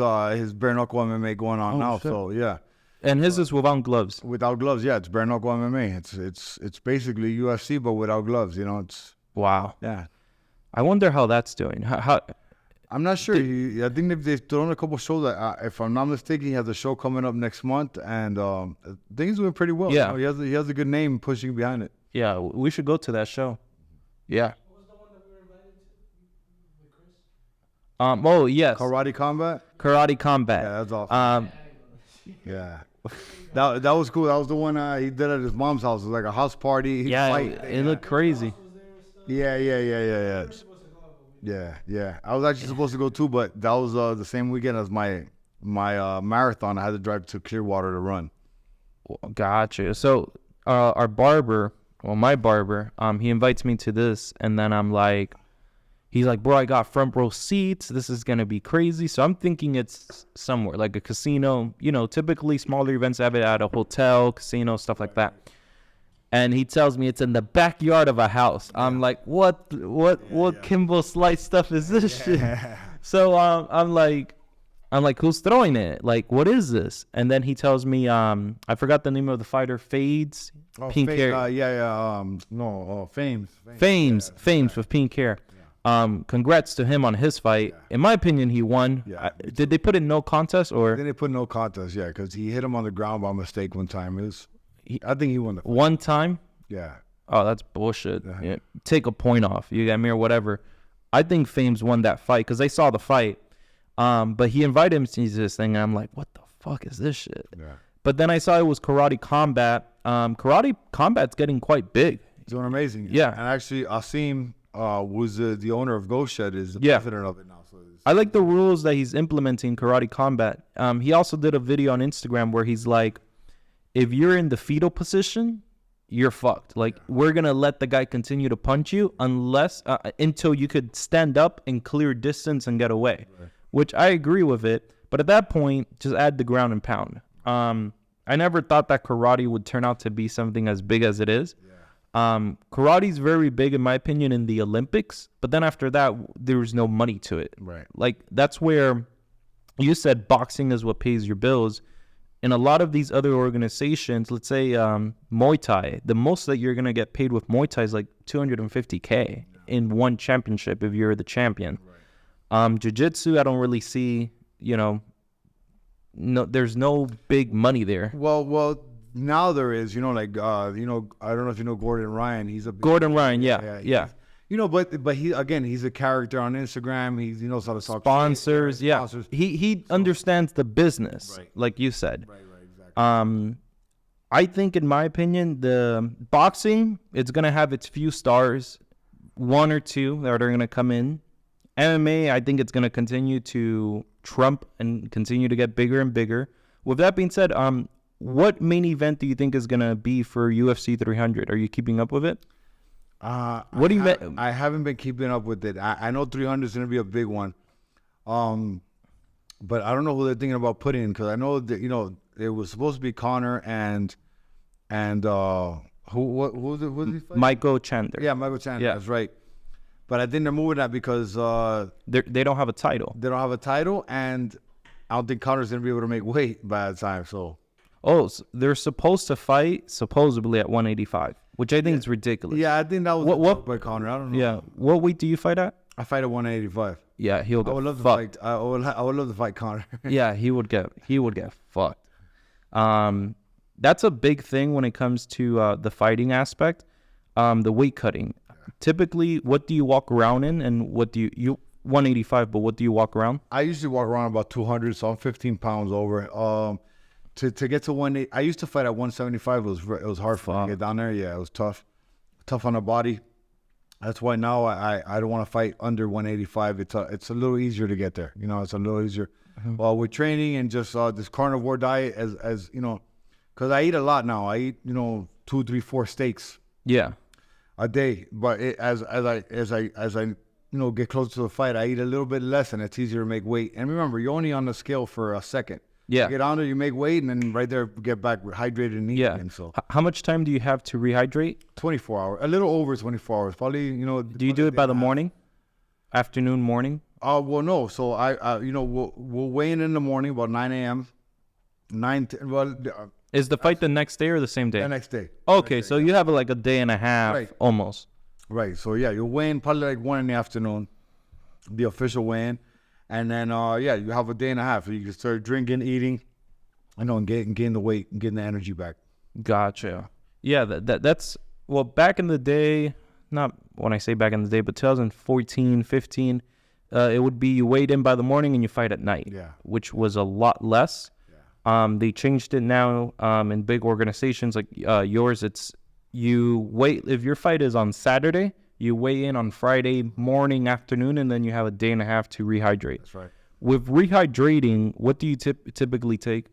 bare knuckle MMA going on now. Shit. So yeah. And his is without gloves. Without gloves, yeah. It's bare knuckle MMA. It's basically UFC but without gloves. It's wow. Yeah. I wonder how that's doing. How I'm not sure. I think they've thrown a couple shows. If I'm not mistaken, he has a show coming up next month, and I think he's doing pretty well. Yeah, he has a good name pushing behind it. Yeah, we should go to that show. Yeah. What was the one that we were invited to with Chris? Oh yes. Karate Combat. Yeah, that's awesome. Yeah. That was cool. That was the one he did at his mom's house. It was like a house party. It looked crazy. Yeah. Yeah. I was actually supposed to go too, but that was the same weekend as my marathon. I had to drive to Clearwater to run. Gotcha. So my barber, he invites me to this, and then I'm like, he's like, bro, I got front row seats. This is gonna be crazy. So I'm thinking it's somewhere like a casino. Typically smaller events have it at a hotel, casino, stuff like that. And he tells me it's in the backyard of a house. I'm like, what Kimbo Slice stuff is this shit? So I'm like, who's throwing it? Like, what is this? And then he tells me, I forgot the name of the fighter, Fades, pink hair. Fames with pink hair. Congrats to him on his fight. In my opinion, he won. Did they put in no contest or? Then they put no contest, because he hit him on the ground by mistake one time. I think he won the fight. One time? Yeah. Oh, that's bullshit. Yeah. Take a point off. You got me or whatever. I think Fames won that fight because they saw the fight. But he invited him to this thing, and I'm like, what the fuck is this shit? Yeah. But then I saw it was Karate Combat. Karate Combat's getting quite big. It's doing amazing. Yeah. And actually, Asim, who's the owner of Ghost Shed, is the president of it now. So I like the rules that he's implementing Karate Combat. He also did a video on Instagram where he's like, if you're in the fetal position, you're fucked. Like, we're going to let the guy continue to punch you until you could stand up and clear distance and get away, which I agree with it. But at that point, just add the ground and pound. I never thought that karate would turn out to be something as big as it is. Karate's very big, in my opinion, in the Olympics. But then after that, there's no money to it. Right. Like, that's where you said boxing is what pays your bills. in a lot of these other organizations, let's say Muay Thai, the most that you're gonna get paid with Muay Thai is like 250K in one championship if you're the champion. Jiu-Jitsu, I don't really see, no, there's no big money there. Well, now there is, like, I don't know if you know Gordon Ryan. He's a big, Gordon Ryan, yeah. But he's a character on Instagram. He knows how to talk Sponsors, shit, yeah. sponsors. He understands the business, Right. like you said. Right, exactly. I think, in my opinion, the boxing, it's gonna have its few stars, one or two that are gonna come in. MMA, I think it's gonna continue to trump and continue to get bigger and bigger. With that being said, what main event do you think is gonna be for UFC 300? Are you keeping up with it? What do you mean? I haven't been keeping up with it. I know 300 is going to be a big one. But I don't know who they're thinking about putting in, because I know that, it was supposed to be Connor and who was he fighting? Michael Chandler. Yeah, Michael Chandler. Yeah. That's right. But I think they're moving that because They don't have a title. they don't have a title, and I don't think Connor's going to be able to make weight by the time. So Oh, so they're supposed to fight supposedly at 185, which I think is ridiculous. yeah, I think that was What- by Connor. I don't know. Yeah. What weight do you fight at? I fight at 185. Yeah, he'll I get would love to fucked. fight. I would love to fight Connor. Yeah, he would get fucked. That's a big thing when it comes to the fighting aspect. The weight cutting. Typically, what do you walk around in, and what do you 185? But what do you walk around? I usually walk around about 200, so I'm 15 pounds over. To get to 180, I used to fight at 175. It was hard for me to get down there. Yeah, it was tough on the body. That's why now I don't want to fight under 185. It's a little easier to get there. It's a little easier. Well, with training and just this carnivore diet, as because I eat a lot now. I eat 2, 3, 4 steaks Yeah. a day. But as I get closer to the fight, I eat a little bit less, and it's easier to make weight. And remember, you're only on the scale for a second. Yeah. You get on there, you make weight, and then right there, get back hydrated and eat Yeah. again. So How much time do you have to rehydrate? 24 hours, a little over 24 hours, probably. Do you do it by the morning, afternoon, morning? Well, no. So we'll weigh in the morning about 9 a.m. 9. Is the fight the next day or the same day? The next day. Okay, so you have like a day and a half, Right. almost. Right. So yeah, you'll weigh in probably like 1 in the afternoon, the official weigh-in, and then you have a day and a half. So you can start drinking, eating, and gain the weight and getting the energy back. Gotcha. Yeah, that's well, back in the day, not when I say back in the day, but 2014, 15, it would be you weighed in by the morning and you fight at night. Yeah. Which was a lot less. They changed it now in big organizations like yours. It's you wait, if your fight is on Saturday, you weigh in on Friday morning, afternoon, and then you have a day and a half to rehydrate. That's right. With rehydrating, what do you typically take?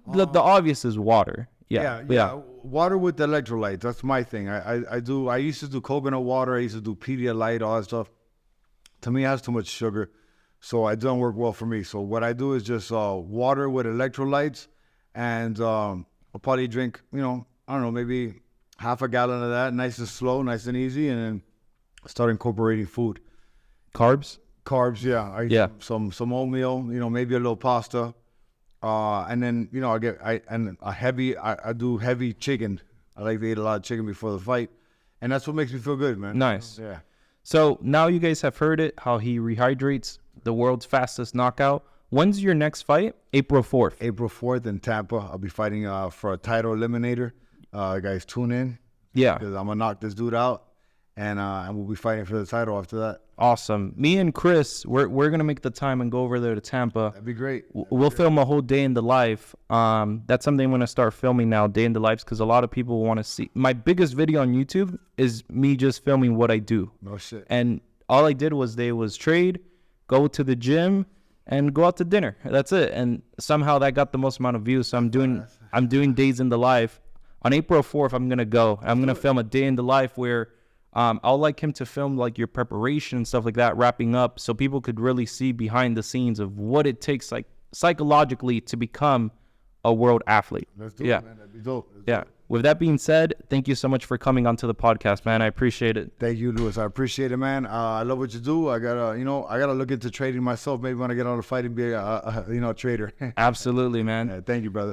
The obvious is water. Yeah. Water with electrolytes. That's my thing. I used to do coconut water. I used to do Pedialyte, all that stuff. To me, it has too much sugar, so it doesn't work well for me. So what I do is just water with electrolytes, and I'll probably drink, I don't know, maybe half a gallon of that, nice and slow, nice and easy, and then start incorporating food. Carbs? Carbs, yeah. Yeah. Some oatmeal, maybe a little pasta. And then, I do heavy chicken. I like to eat a lot of chicken before the fight. And that's what makes me feel good, man. Nice. Yeah. So now you guys have heard it, how he rehydrates, the world's fastest knockout. When's your next fight? April 4th. April 4th in Tampa. I'll be fighting for a title eliminator. Guys, tune in. Yeah. Because I'm going to knock this dude out. And we'll be fighting for the title after that. Awesome. Me and Chris, we're going to make the time and go over there to Tampa. That'd be great. We'll film a whole day in the life. That's something I'm going to start filming now, day in the lives, because a lot of people want to see. My biggest video on YouTube is me just filming what I do. No shit. And all I did was trade, go to the gym, and go out to dinner. That's it. And somehow that got the most amount of views. So I'm doing days in the life. On April 4th, I'm going to go. I'm going to film a day in the life where I'll like him to film like your preparation and stuff like that, wrapping up, so people could really see behind the scenes of what it takes, like psychologically, to become a world athlete. Let's do it, man. That'd be dope. Yeah. With that being said, thank you so much for coming onto the podcast, man. I appreciate it. Thank you, Luis. I appreciate it, man. I love what you do. I gotta look into trading myself. Maybe when I get on the fight and be a trader. Absolutely, man. Thank you, brother.